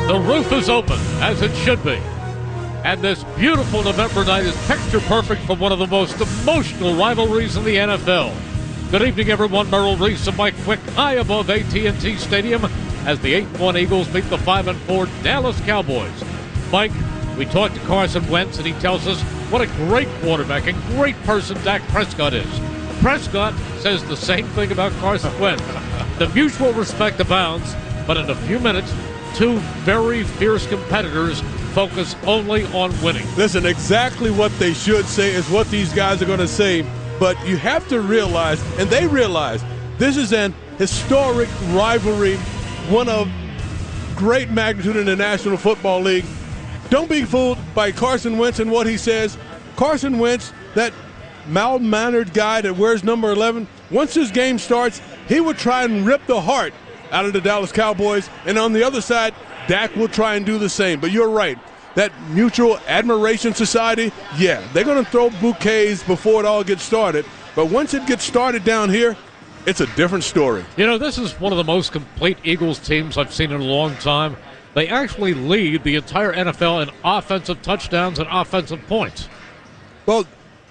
The roof is open, as it should be. And this beautiful November night is picture perfect for one of the most emotional rivalries in the NFL. Good evening, everyone. Merrill Reese Mike quick high above AT&T Stadium as the 8-1 Eagles meet the 5-4 Dallas Cowboys. Mike, we talked to Carson Wentz, and he tells us what a great quarterback and great person Dak Prescott is. Prescott says the same thing about Carson Wentz. The mutual respect abounds, but in a few minutes, two very fierce competitors focus only on winning. Listen, exactly what they should say is what these guys are going to say, but you have to realize, and they realize, this is an historic rivalry, one of great magnitude in the National Football League. Don't be fooled by Carson Wentz and what he says. Carson Wentz, that mild-mannered guy that wears number 11, once this game starts, he would try and rip the heart out of the Dallas Cowboys, and on the other side, Dak will try and do the same. But you're right, that mutual admiration society, yeah, they're going to throw bouquets before it all gets started. But once it gets started down here, it's a different story. You know, this is one of the most complete Eagles teams I've seen in a long time. They actually lead the entire NFL in offensive touchdowns and offensive points. Well,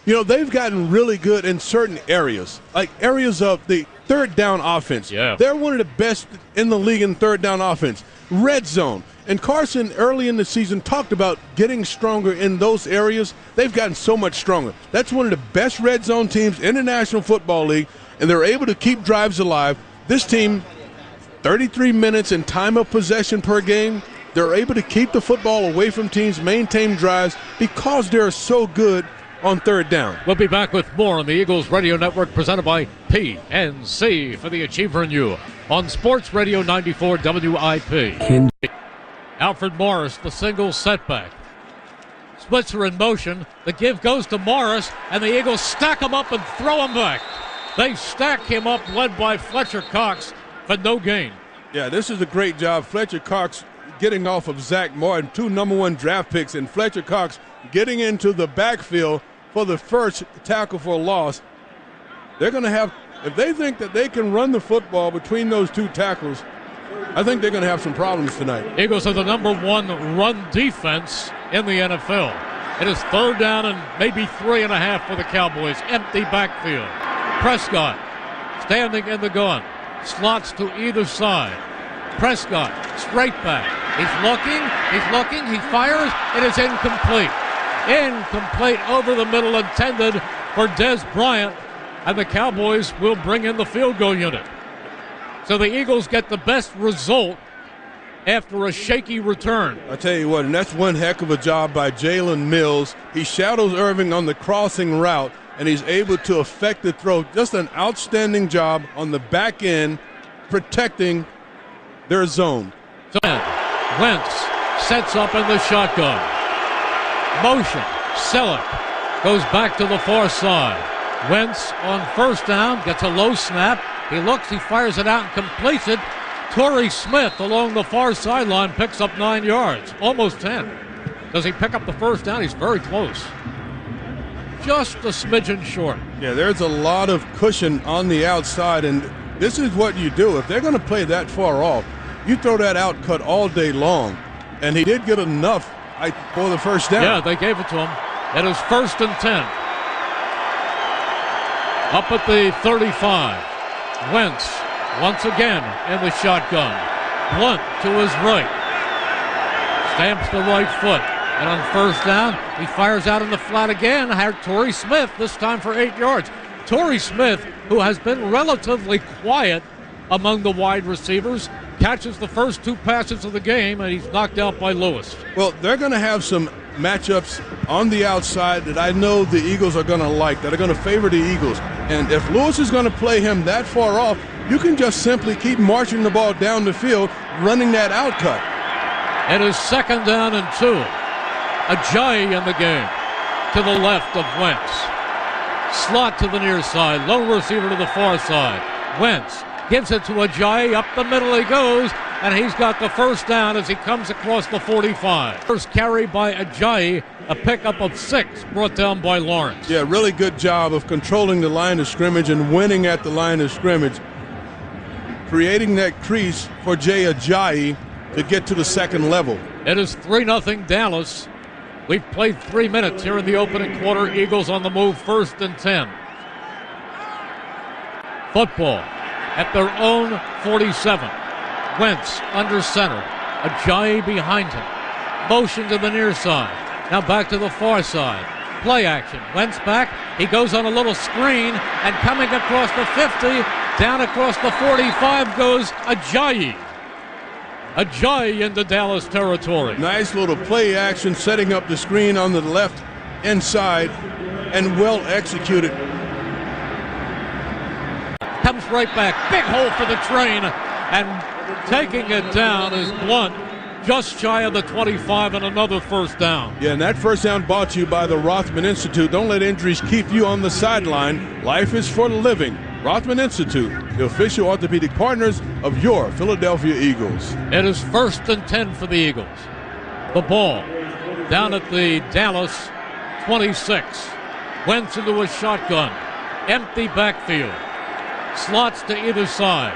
you know, they've gotten really good in certain areas, like areas of the third down offense. Yeah. They're one of the best in the league in third down offense. Red zone. And Carson, early in the season, talked about getting stronger in those areas. They've gotten so much stronger. That's one of the best red zone teams in the National Football League, and they're able to keep drives alive. This team, 33 minutes in time of possession per game. They're able to keep the football away from teams, maintain drives, because they're so good on third down. We'll be back with more on the Eagles Radio Network, presented by PNC for the Achiever in You on Sports Radio 94 WIP. Alfred Morris, the single setback. Switzer in motion. The give goes to Morris, and the Eagles stack him up and throw him back. They stack him up, led by Fletcher Cox, for no gain. Yeah, this is a great job. Fletcher Cox getting off of Zach Martin, two #1 draft picks, and Fletcher Cox getting into the backfield for the first tackle for a loss. They're going to have, if they think that they can run the football between those two tackles, I think they're going to have some problems tonight. Eagles are the #1 run defense in the NFL. It is third down and maybe 3.5 for the Cowboys. Empty backfield. Prescott standing in the gun. Slots to either side. Prescott straight back. He's looking, he fires. It is incomplete. Incomplete over the middle, intended for Des Bryant, and the Cowboys will bring in the field goal unit. So the Eagles get the best result after a shaky return. I tell you what, and that's one heck of a job by Jalen Mills. He shadows Irving on the crossing route, and he's able to effect the throw. Just an outstanding job on the back end, protecting their zone. So Wentz sets up in the shotgun. Motion. Selleck goes back to the far side. Wentz on first down, gets a low snap. He looks, he fires it out and completes it. Torrey Smith along the far sideline picks up 9 yards, almost 10. Does he pick up the first down? He's very close. Just a smidgen short. Yeah, there's a lot of cushion on the outside, and this is what you do. If they're going to play that far off, you throw that out cut all day long. And he did get enough for the first down. Yeah, they gave it to him. It is 1st and 10. Up at the 35. Wentz once again in the shotgun. Blunt to his right. Stamps the right foot. And on first down, he fires out in the flat again. Had Torrey Smith, this time for 8 yards. Torrey Smith, who has been relatively quiet among the wide receivers, catches the first 2 passes of the game, and he's knocked out by Lewis. Well, they're going to have some matchups on the outside that I know the Eagles are going to like, that are going to favor the Eagles. And if Lewis is going to play him that far off, you can just simply keep marching the ball down the field, running that out cut. It is 2nd down and 2. Ajayi in the game to the left of Wentz. Slot to the near side, low receiver to the far side. Wentz gives it to Ajayi, up the middle he goes, and he's got the first down as he comes across the 45. First carry by Ajayi, a pickup of 6 brought down by Lawrence. Yeah, really good job of controlling the line of scrimmage and winning at the line of scrimmage. Creating that crease for Jay Ajayi, to get to the second level. It is 3-0 Dallas. We've played 3 minutes here in the opening quarter. Eagles on the move, 1st and 10. Football at their own 47. Wentz under center. Ajayi behind him. Motion to the near side. Now back to the far side. Play action. Wentz back. He goes on a little screen, and coming across the 50, down across the 45 goes Ajayi. Ajayi into Dallas territory. Nice little play action, setting up the screen on the left inside, and well executed. Comes right back. Big hole for the train, and taking it down is Blunt, just shy of the 25, and another first down. Yeah, and that first down brought to you by the Rothman Institute. Don't let injuries keep you on the sideline. Life is for the living. Rothman Institute, the official orthopedic partners of your Philadelphia Eagles. It is 1st and 10 for the Eagles. The ball down at the Dallas 26. Wentz into a shotgun. Empty backfield. Slots to either side.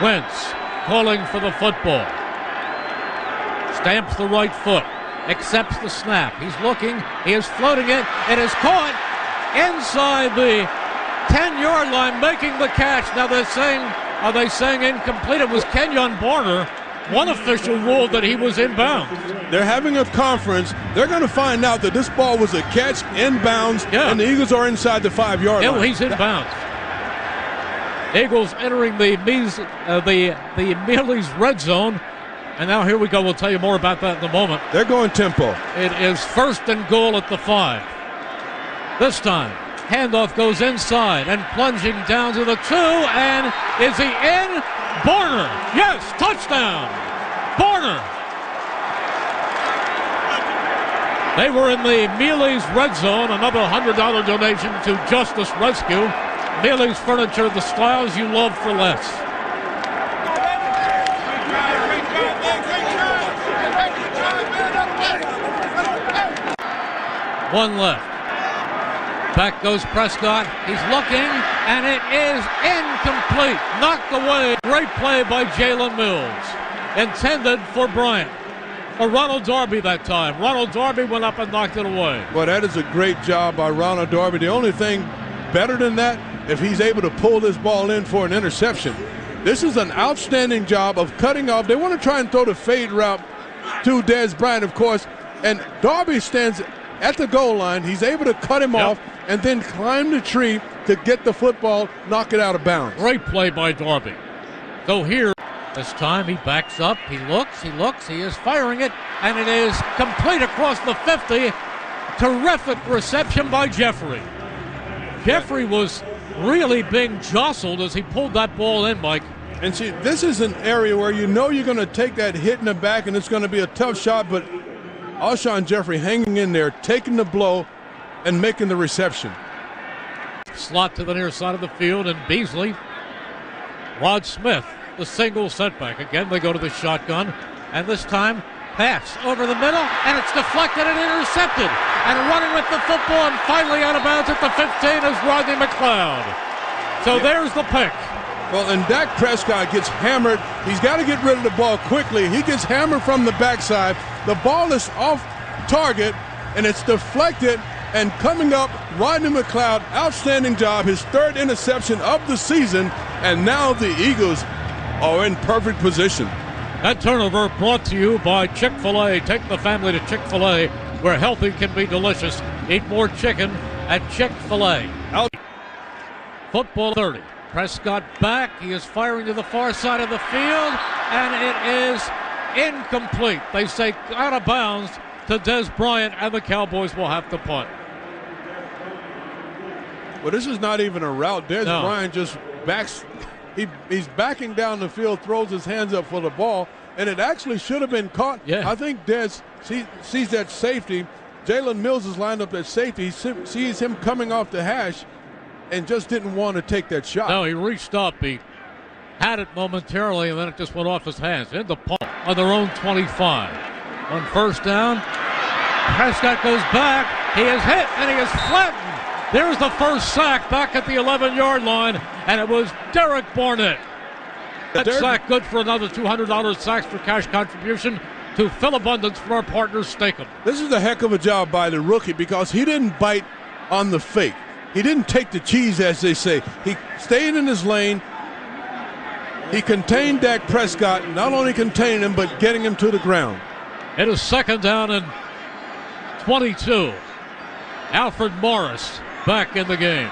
Wentz calling for the football. Stamps the right foot. Accepts the snap. He's looking. He is floating it. It is caught inside the 10-yard line, making the catch. Now they're saying, are they saying incomplete? It was Kenyon Barner. One official ruled that he was inbounds. They're having a conference. They're going to find out that this ball was a catch inbounds, and the Eagles are inside the 5-yard line. He's inbounds. Eagles entering the Mealy's red zone. And now here we go. We'll tell you more about that in a moment. They're going tempo. It is 1st and goal at the 5. This time, handoff goes inside and plunging down to the 2. And is he in? Barner. Yes, touchdown. Barner. They were in the Mealy's red zone. Another $100 donation to Justice Rescue. Mealy's Furniture, the styles you love for less. One left. Back goes Prescott. He's looking, and it is incomplete. Knocked away. Great play by Jalen Mills. Intended for Bryant. Or Ronald Darby that time. Ronald Darby went up and knocked it away. Well, that is a great job by Ronald Darby. The only thing better than that, if he's able to pull this ball in for an interception. This is an outstanding job of cutting off. They want to try and throw the fade route to Dez Bryant, of course, and Darby stands at the goal line. He's able to cut him off and then climb the tree to get the football, knock it out of bounds. Great play by Darby. So here, this time he backs up, he looks, he is firing it, and it is complete across the 50. Terrific reception by Jeffrey. Jeffrey was really being jostled as he pulled that ball in, Mike. And see, this is an area where you know you're going to take that hit in the back and it's going to be a tough shot, but Alshon Jeffrey hanging in there, taking the blow and making the reception. Slot to the near side of the field, and Beasley. Rod Smith, the single setback. Again, they go to the shotgun, and this time pass over the middle, and it's deflected and intercepted. And running with the football and finally out of bounds at the 15 is Rodney McLeod. So there's the pick. Well, and Dak Prescott gets hammered. He's got to get rid of the ball quickly. He gets hammered from the backside. The ball is off target, and it's deflected. And coming up, Rodney McLeod, outstanding job, his 3rd interception of the season. And now the Eagles are in perfect position. That turnover brought to you by Chick-fil-A. Take the family to Chick-fil-A, where healthy can be delicious. Eat more chicken at Chick-fil-A. Football 30. Prescott back. He is firing to the far side of the field, and it is incomplete. They say out of bounds to Dez Bryant, and the Cowboys will have to punt. Well, this is not even a route. Dez Bryant just backs. He's backing down the field, throws his hands up for the ball, and it actually should have been caught. Yeah. I think Dez sees that safety. Jalen Mills is lined up at safety. He sees him coming off the hash and just didn't want to take that shot. No, he reached up. He had it momentarily, and then it just went off his hands. In the punt on their own 25. On first down, Prescott goes back. He is hit, and he is flattened. There's the first sack back at the 11-yard line, and it was Derek Barnett. That sack good for another $200 Sacks for Cash contribution to Phil Abundance from our partner Steakum. This is a heck of a job by the rookie because he didn't bite on the fake. He didn't take the cheese, as they say. He stayed in his lane. He contained Dak Prescott, not only containing him, but getting him to the ground. It is second down and 22. Alfred Morris back in the game.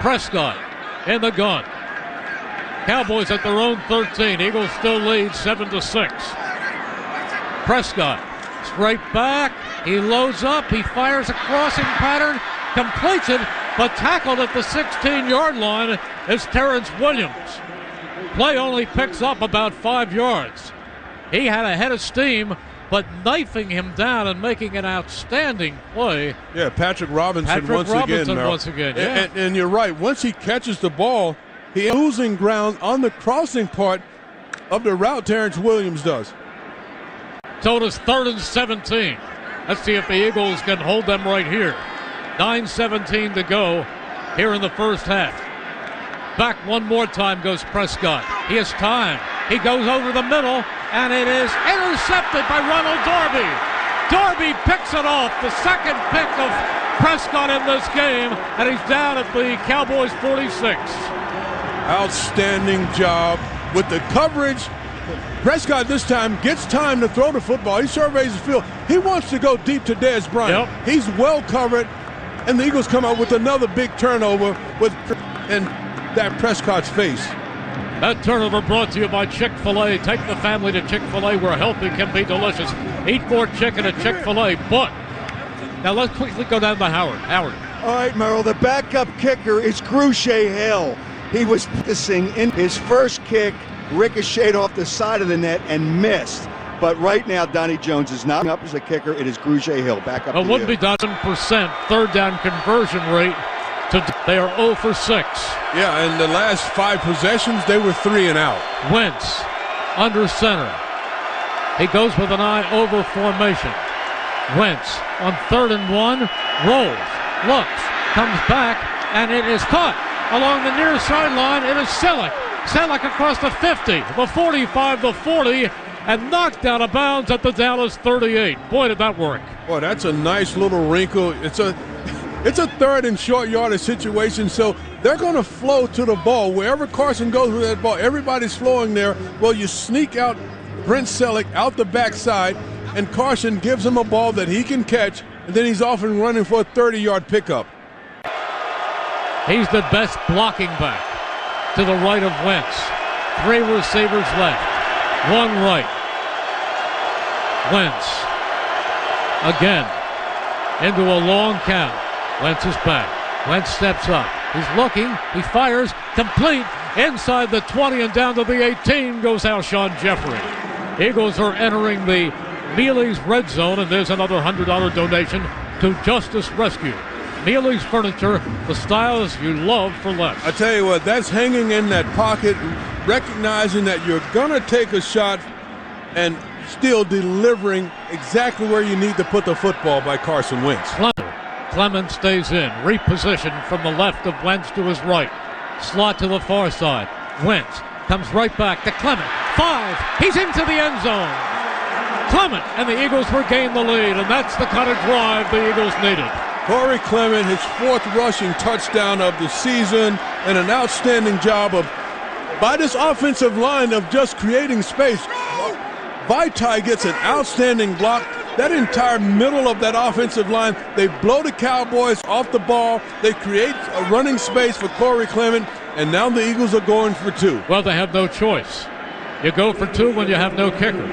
Prescott in the gun. Cowboys at their own 13. Eagles still lead 7-6. Prescott straight back. He loads up. He fires a crossing pattern. Completes it, but tackled at the 16-yard line is Terrence Williams. Play only picks up about 5 yards. He had a head of steam, but knifing him down and making an outstanding play. Yeah, Patrick Robinson once again. Yeah. And you're right. Once he catches the ball, he's losing ground on the crossing part of the route Terrence Williams does. So it is 3rd and 17. Let's see if the Eagles can hold them right here. 9:17 to go here in the first half. Back one more time goes Prescott. He has time. He goes over the middle, and it is intercepted by Ronald Darby. Darby picks it off, the second pick of Prescott in this game, and he's down at the Cowboys 46. Outstanding job with the coverage. Prescott this time gets time to throw the football. He surveys the field. He wants to go deep to Dez Bryant. Yep. He's well covered, and the Eagles come out with another big turnover in Dak Prescott's face. That turnover brought to you by Chick-fil-A. Take the family to Chick-fil-A where healthy can be delicious. Eat more chicken at Chick-fil-A. But now let's quickly go down to Howard. Howard. All right, Merrill, the backup kicker is Gruche Hill. He was practicing in his first kick, ricocheted off the side of the net and missed. But right now, Donnie Jones is not up as a kicker. It is Gruche Hill. Back up. It wouldn't be done 7% third down conversion rate. They are 0 for 6. Yeah, in the last 5 possessions, they were 3 and out. Wentz under center. He goes with an eye over formation. Wentz on 3rd and 1, rolls, looks, comes back, and it is caught along the near sideline. It is Selleck. Selleck across the 50, the 45, the 40, and knocked out of bounds at the Dallas 38. Boy, did that work. Boy, that's a nice little wrinkle. It's a 3rd and short yardage situation, so they're going to flow to the ball. Wherever Carson goes with that ball, everybody's flowing there. Well, you sneak out Brent Selleck out the backside, and Carson gives him a ball that he can catch, and then he's off and running for a 30-yard pickup. He's the best blocking back to the right of Wentz. 3 receivers left, 1 right. Wentz again into a long count. Wentz is back. Wentz steps up. He's looking. He fires. Complete. Inside the 20 and down to the 18 goes Alshon Jeffrey. Eagles are entering the Mealy's red zone, and there's another $100 donation to Justice Rescue. Mealy's Furniture, the styles you love for less. I tell you what, that's hanging in that pocket, recognizing that you're going to take a shot and still delivering exactly where you need to put the football by Carson Wentz. Clement stays in, repositioned from the left of Wentz to his right. Slot to the far side. Wentz comes right back to Clement. 5, he's into the end zone. Clement and the Eagles regain the lead, and that's the kind of drive the Eagles needed. Corey Clement, his 4th rushing touchdown of the season, and an outstanding job by this offensive line of just creating space. Vaitai gets an outstanding block. That entire middle of that offensive line, they blow the Cowboys off the ball. They create a running space for Corey Clement, and now the Eagles are going for 2. Well, they have no choice. You go for 2 when you have no kicker.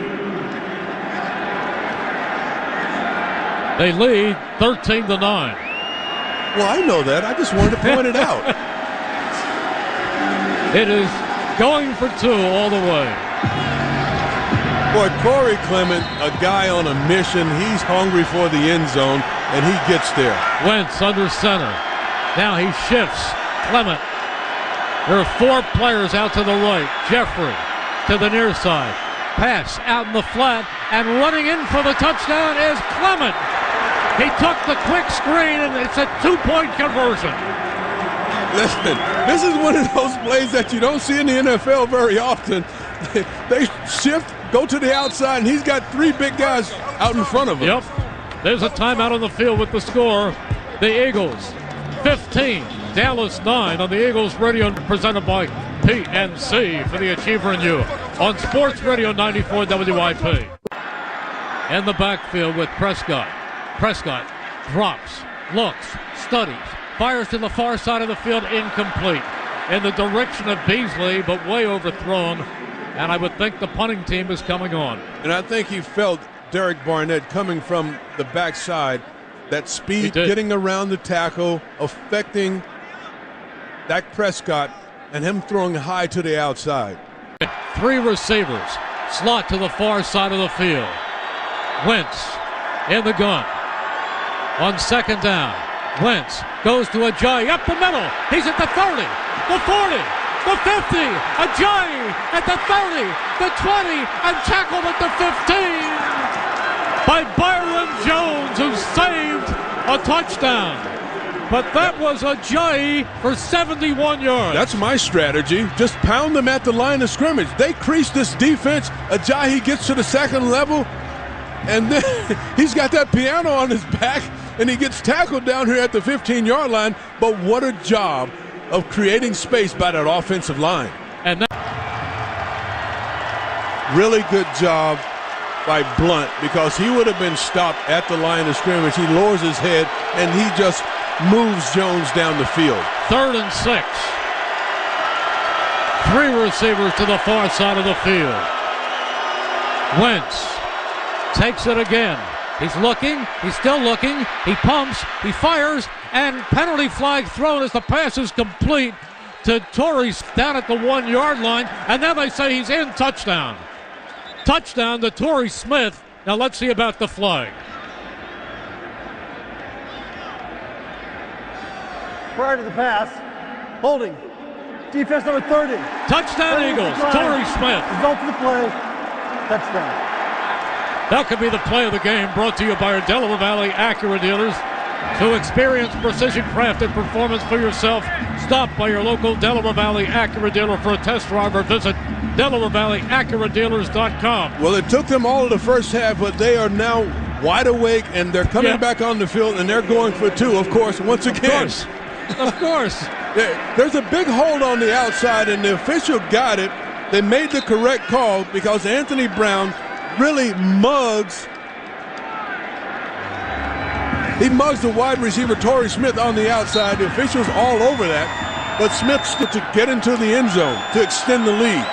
They lead 13-9. Well, I know that. I just wanted to point it out. It is going for 2 all the way. Boy, Corey Clement, a guy on a mission. He's hungry for the end zone, and he gets there. Wentz under center. Now he shifts. Clement. There are 4 players out to the right. Jeffrey to the near side. Pass out in the flat, and running in for the touchdown is Clement. He took the quick screen, and it's a 2-point conversion. Listen, this is one of those plays that you don't see in the NFL very often. They shift, go to the outside, and he's got three big guys out in front of him. Yep. There's a timeout on the field with the score. The Eagles 15, Dallas 9 on the Eagles Radio, presented by PNC for the Achiever and You on Sports Radio 94 WIP. In the backfield with Prescott. Prescott drops, looks, studies, fires to the far side of the field, incomplete. In the direction of Beasley, but way overthrown. And I would think the punting team is coming on. And I think he felt Derek Barnett coming from the backside. That speed, getting around the tackle, affecting Dak Prescott, and him throwing high to the outside. Three receivers, slot to the far side of the field. Wentz in the gun. On second down, Wentz goes to Ajayi up the middle. He's at the 30, the 40, the 50. Ajayi at the 30, the 20, and tackled at the 15 by Byron Jones, who saved a touchdown. But that was Ajayi for 71 yards. That's my strategy. Just pound them at the line of scrimmage. They crease this defense. Ajayi gets to the second level, and then he's got that piano on his back, and he gets tackled down here at the 15-yard line. But what a job of creating space by that offensive line. And really good job by Blunt, because he would have been stopped at the line of scrimmage. He lowers his head, and he just moves Jones down the field. 3rd and 6. Three receivers to the far side of the field. Wentz takes it again. He's looking. He's still looking. He pumps. He fires. And penalty flag thrown as the pass is complete to Torrey down at the 1-yard line. And then they say he's in. Touchdown. Touchdown to Torrey Smith. Now let's see about the flag. Prior to the pass, holding, defense number 30. Touchdown Eagles, Torrey Smith. Result of the play, touchdown. That could be the play of the game, brought to you by our Delaware Valley Acura dealers. To experience precision-crafted performance for yourself, stop by your local Delaware Valley Acura dealer for a test drive or visit DelawareValleyAcuraDealers.com. Well, it took them all of the first half, but they are now wide awake, and they're coming back on the field, and they're going for two, of course, once again. Of course. There's a big hold on the outside, and the official got it. They made the correct call because Anthony Brown really mugs. He mugs the wide receiver, Torrey Smith, on the outside. The officials all over that. But Smith to get into the end zone to extend the lead.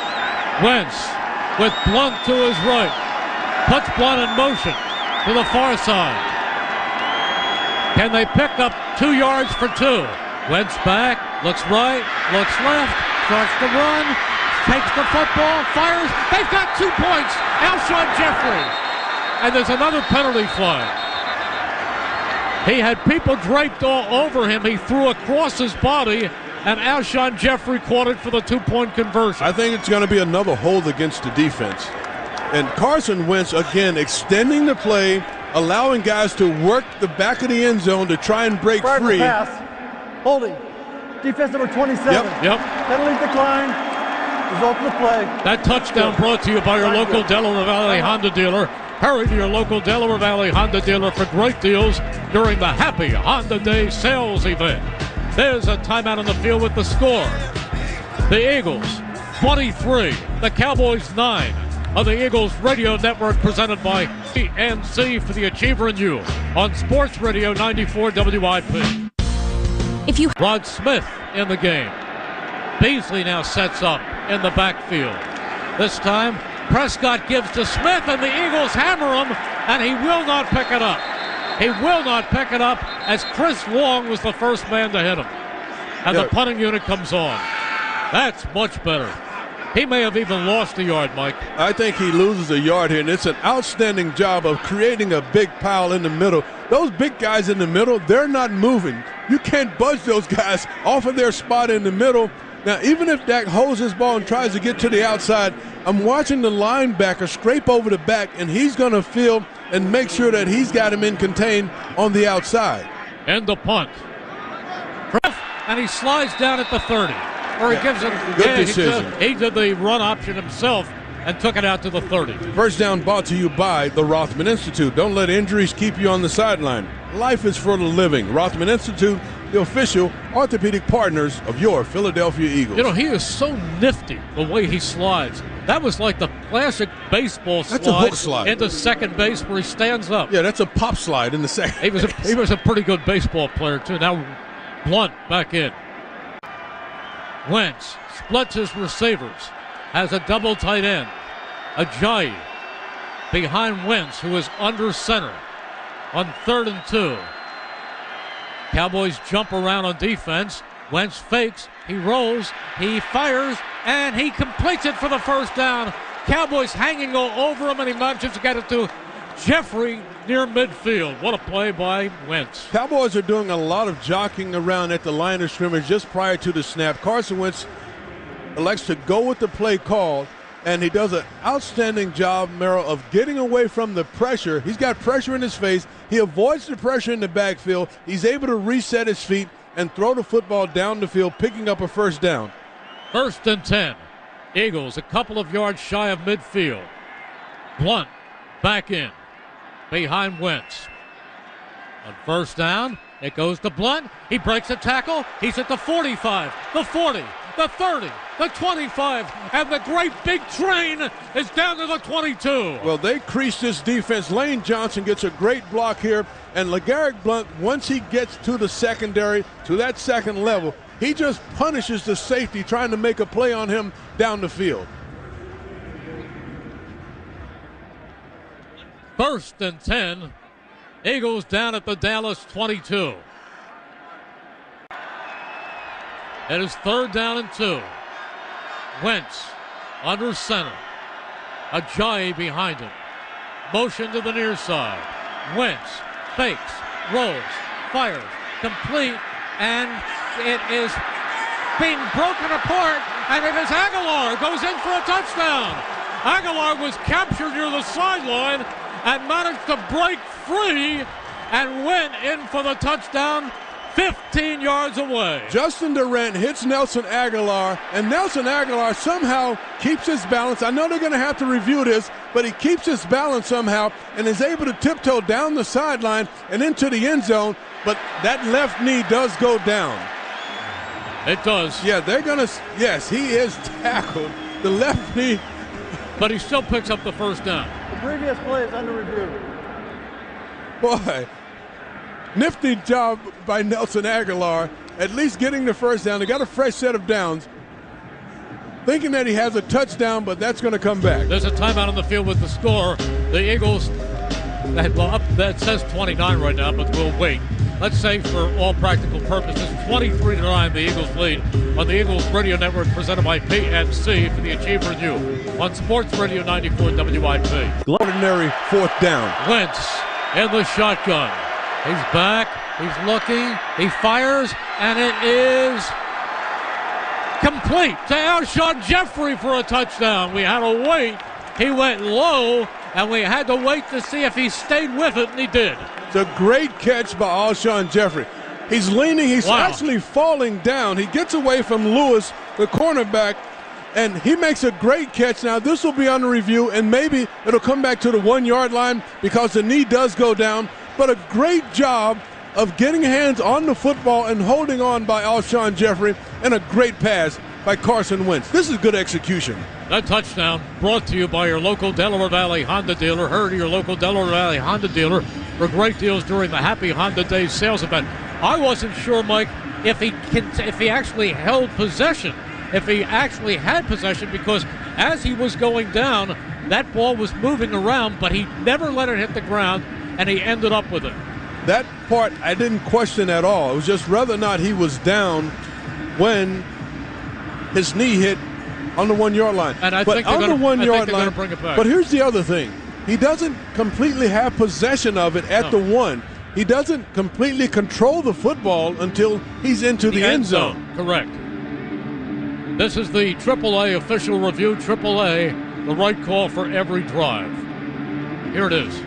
Wentz with Blunt to his right. Puts Blunt in motion to the far side. Can they pick up 2 yards for 2? Wentz back, looks right, looks left, starts to run, takes the football, fires. They've got 2 points. Alshon Jeffrey. And there's another penalty flag. He had people draped all over him. He threw across his body, and Alshon Jeffrey caught it for the 2-point conversion. I think it's going to be another hold against the defense. And Carson Wentz, again, extending the play, allowing guys to work the back of the end zone to try and break free. Pass, holding, defense number 27. Yep. Penalties decline. Result of the play. That touchdown brought to you by your local Delaware Valley Honda dealer. Hurry to your local Delaware Valley Honda dealer for great deals during the Happy Honda Day sales event. There's a timeout on the field with the score. The Eagles 23, the Cowboys 9 on the Eagles Radio Network, presented by PNC for the Achiever and You on Sports Radio 94 WIP. Rod Smith in the game. Beasley now sets up in the backfield. This time, Prescott gives to Smith, and the Eagles hammer him, and he will not pick it up. He will not pick it up, as Chris Long was the first man to hit him. And the punting unit comes on. That's much better. He may have even lost a yard, Mike. I think he loses a yard here, and it's an outstanding job of creating a big pile in the middle. Those big guys in the middle, they're not moving. You can't budge those guys off of their spot in the middle. Now, even if Dak holds his ball and tries to get to the outside, I'm watching the linebacker scrape over the back, and he's going to feel and make sure that he's got him in contained on the outside. And the punt. and he slides down at the 30. Or he gives it. Good decision. He did the run option himself and took it out to the 30. First down brought to you by the Rothman Institute. Don't let injuries keep you on the sideline. Life is for the living. Rothman Institute, the official orthopedic partners of your Philadelphia Eagles. You know, he is so nifty the way he slides. That was like the classic baseball slide. That's a hook slide. Into second base where he stands up. Yeah, that's a pop slide in the second. He was a pretty good baseball player, too. Now Blunt back in. Wentz splits his receivers. Has a double tight end. Ajayi behind Wentz, who is under center on 3rd and 2. Cowboys jump around on defense. Wentz fakes. He rolls. He fires. And he completes it for the first down. Cowboys hanging over him, and he manages to get it to Jeffrey near midfield. What a play by Wentz. Cowboys are doing a lot of jockeying around at the line of scrimmage just prior to the snap. Carson Wentz elects to go with the play call, and he does an outstanding job, Merrill, of getting away from the pressure. He's got pressure in his face. He avoids the pressure in the backfield. He's able to reset his feet and throw the football down the field, picking up a first down. 1st and 10. Eagles a couple of yards shy of midfield. Blunt back in behind Wentz. On 1st down, it goes to Blunt. He breaks a tackle. He's at the 45, the 40, the 30, the 25, and the great big train is down to the 22. Well, they crease this defense. Lane Johnson gets a great block here, and LeGarrette Blunt, once he gets to the secondary, to that second level, he just punishes the safety trying to make a play on him down the field. 1st and 10. Eagles down at the Dallas 22. It is 3rd down and 2. Wentz under center. Ajayi behind him. Motion to the near side. Wentz fakes, rolls, fires, complete, and it is being broken apart, and it is Aguilar goes in for a touchdown. Aguilar was captured near the sideline and managed to break free and went in for the touchdown 15 yards away. Justin Durant hits Nelson Aguilar, and Nelson Aguilar somehow keeps his balance. I know they're going to have to review this, but he keeps his balance somehow and is able to tiptoe down the sideline and into the end zone, but that left knee does go down. It does. Yeah, they're going to, yes, he is tackled. The left knee. But he still picks up the first down. The previous play is under review. Boy, nifty job by Nelson Aguilar, at least getting the first down. They got a fresh set of downs. Thinking that he has a touchdown, but that's going to come back. There's a timeout on the field with the score. The Eagles, that says 29 right now, but we'll wait. Let's say for all practical purposes, 23-9, the Eagles lead on the Eagles Radio Network presented by PNC for the Achiever Review on Sports Radio 94 WIP. Ordinary 4th down. Wentz in the shotgun. He's back. He's looking. He fires, and it is complete to Alshon Jeffrey for a touchdown. We had to wait. He went low, and we had to wait to see if he stayed with it, and he did. It's a great catch by Alshon Jeffrey. He's leaning. He's actually falling down. He gets away from Lewis, the cornerback, and he makes a great catch. Now, this will be under review, and maybe it'll come back to the 1-yard line because the knee does go down. But a great job of getting hands on the football and holding on by Alshon Jeffrey, and a great pass by Carson Wentz. This is good execution. That touchdown brought to you by your local Delaware Valley Honda dealer. Heard of your local Delaware Valley Honda dealer for great deals during the Happy Honda Days sales event. I wasn't sure, Mike, if he actually held possession, if he actually had possession, because as he was going down, that ball was moving around, but he never let it hit the ground, and he ended up with it. That part I didn't question at all. It was just whether or not he was down when his knee hit on the 1-yard line. And I think on the 1-yard line, bring it back. But here's the other thing. He doesn't completely have possession of it at the 1. He doesn't completely control the football until he's into the end zone. Correct. This is the AAA official review. AAA, the right call for every drive. Here it is.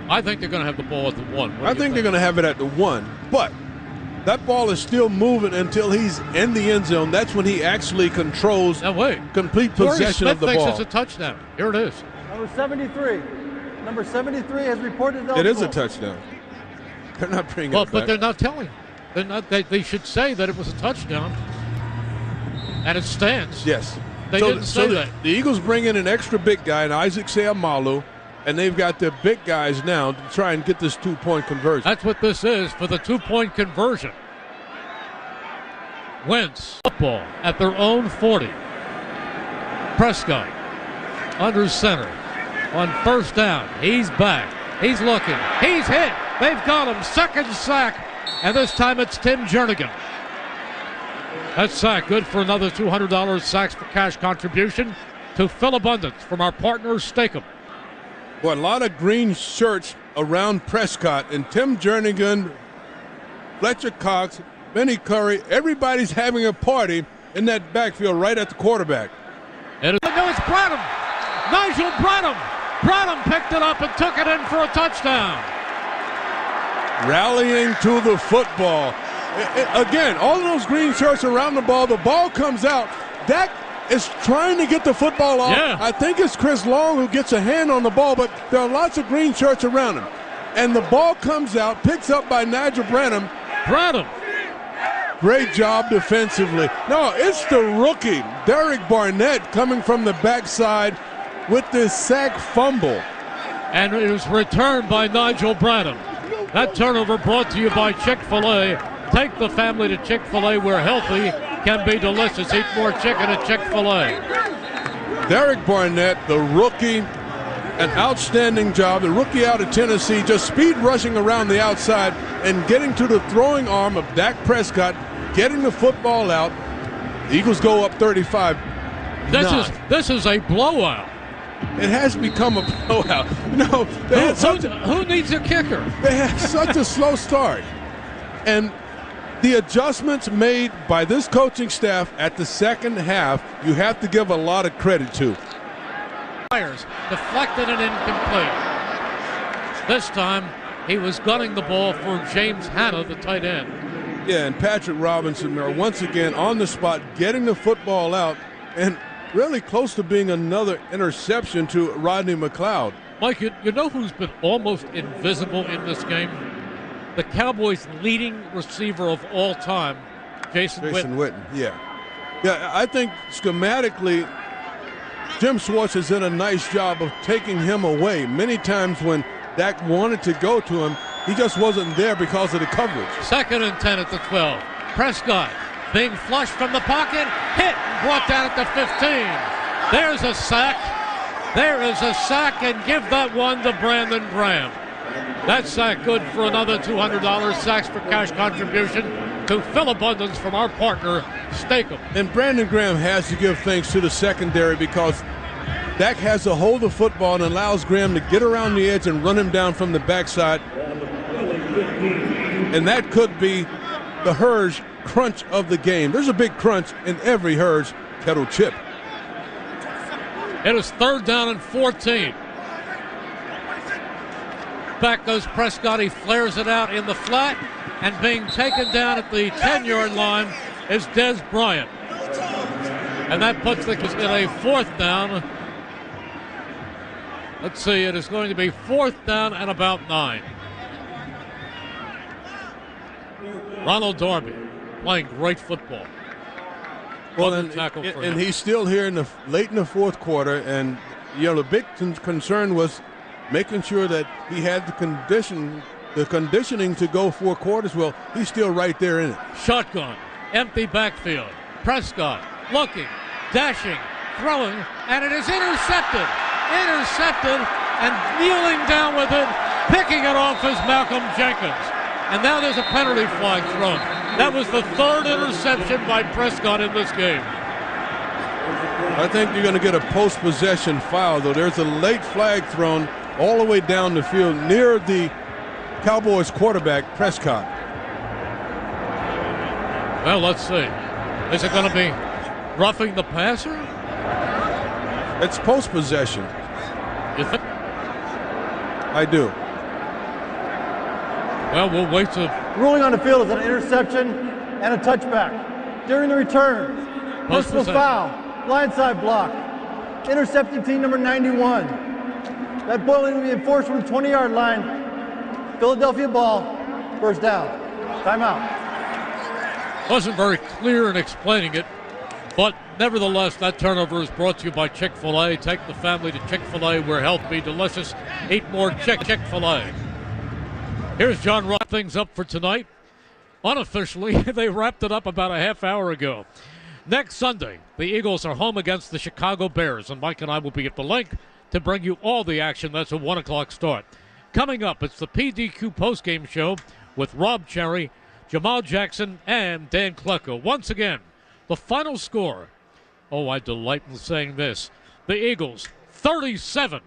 I think they're going to have the ball at the 1. I think they're going to have it at the 1, but that ball is still moving until he's in the end zone. That's when he actually controls complete possession of the ball. It's a touchdown. Here it is. Number 73. Number 73 has reported eligible. It is a touchdown. They're not bringing it back. But they're not telling. They're not. They should say that it was a touchdown, and it stands. Yes. They didn't say that. The Eagles bring in an extra big guy, Isaac Seumalo, and they've got their big guys now to try and get this 2-point conversion. That's what this is for the 2-point conversion. Wentz, football at their own 40. Prescott under center on first down. He's back. He's looking. He's hit. They've got him. Second sack, and this time it's Tim Jernigan. That sack good for another $200 sacks for cash contribution to Phil Abundance from our partner Steakum. Well, a lot of green shirts around Prescott, and Tim Jernigan, Fletcher Cox, Benny Curry, everybody's having a party in that backfield right at the quarterback. No, it's Branham. Nigel Branham. Branham picked it up and took it in for a touchdown. Rallying to the football. Again, all of those green shirts around the ball comes out. Dak is trying to get the football off. Yeah. I think it's Chris Long who gets a hand on the ball, but there are lots of green shirts around him. And the ball comes out, picks up by Nigel Branham. Great job defensively. No, it's the rookie, Derek Barnett, coming from the backside with this sack fumble. And it was returned by Nigel Branham. That turnover brought to you by Chick-fil-A. Take the family to Chick-fil-A where healthy can be delicious. Eat more chicken at Chick-fil-A. Derek Barnett, the rookie, an outstanding job. The rookie out of Tennessee, just speed rushing around the outside and getting to the throwing arm of Dak Prescott, getting the football out. The Eagles go up 35. This is a blowout. It has become a blowout. Who needs a kicker? They had such a slow start. And the adjustments made by this coaching staff at the second half, you have to give a lot of credit to. Deflected and incomplete. This time, he was gunning the ball for James Hanna, the tight end. Yeah, and Patrick Robinson are once again on the spot, getting the football out, and really close to being another interception to Rodney McLeod. Mike, you know who's been almost invisible in this game? The Cowboys' leading receiver of all time, Jason Witten. Yeah, I think schematically, Jim Schwartz has done a nice job of taking him away. Many times when Dak wanted to go to him, he just wasn't there because of the coverage. 2nd and 10 at the 12. Prescott being flushed from the pocket, hit and brought down at the 15. There's a sack. There is a sack, and give that one to Brandon Graham. That sack good for another $200 sacks for cash contribution to Phil Abundance from our partner, Steakum. And Brandon Graham has to give thanks to the secondary because Dak has to hold the football and allows Graham to get around the edge and run him down from the backside. And that could be the Hurge crunch of the game. There's a big crunch in every Hurge kettle chip. It is 3rd down and 14. Back goes Prescott. He flares it out in the flat, and being taken down at the 10-yard line is Des Bryant. And that puts the in a 4th down. Let's see, it is going to be 4th down and about 9. Ronald Darby playing great football. Well, and he's still here late in the 4th quarter, and the big concern was making sure that he had the conditioning to go 4 quarters. Well, he's still right there in it. Shotgun, empty backfield. Prescott looking, dashing, throwing, and it is intercepted. And kneeling down with it, picking it off is Malcolm Jenkins. And now there's a penalty flag thrown. That was the 3rd interception by Prescott in this game. I think you're going to get a post-possession foul, though. There's a late flag thrown all the way down the field near the Cowboys quarterback, Prescott. Well, let's see. Is it going to be roughing the passer? It's post-possession. You think? I do. Well, we'll wait to... Ruling on the field is an interception and a touchback. During the return, personal foul, blindside block, intercepting team number 91. That ball will be enforced from the 20-yard line. Philadelphia ball, first down. Timeout. Wasn't very clear in explaining it, but nevertheless, that turnover is brought to you by Chick-fil-A. Take the family to Chick-fil-A, where health be delicious. Eat more Chick-fil-A. Here's John wrapping things up for tonight. Unofficially, they wrapped it up about a half hour ago. Next Sunday, the Eagles are home against the Chicago Bears, and Mike and I will be at the link to bring you all the action. That's a 1 o'clock start. Coming up, it's the PDQ postgame show with Rob Cherry, Jamal Jackson, and Dan Klecko. Once again, the final score. Oh, I delight in saying this. The Eagles, 37.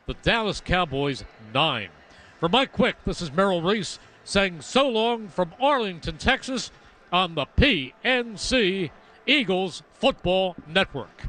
The Dallas Cowboys, 9. For Mike Quick, this is Merrill Reese saying so long from Arlington, Texas, on the PNC Eagles Football Network.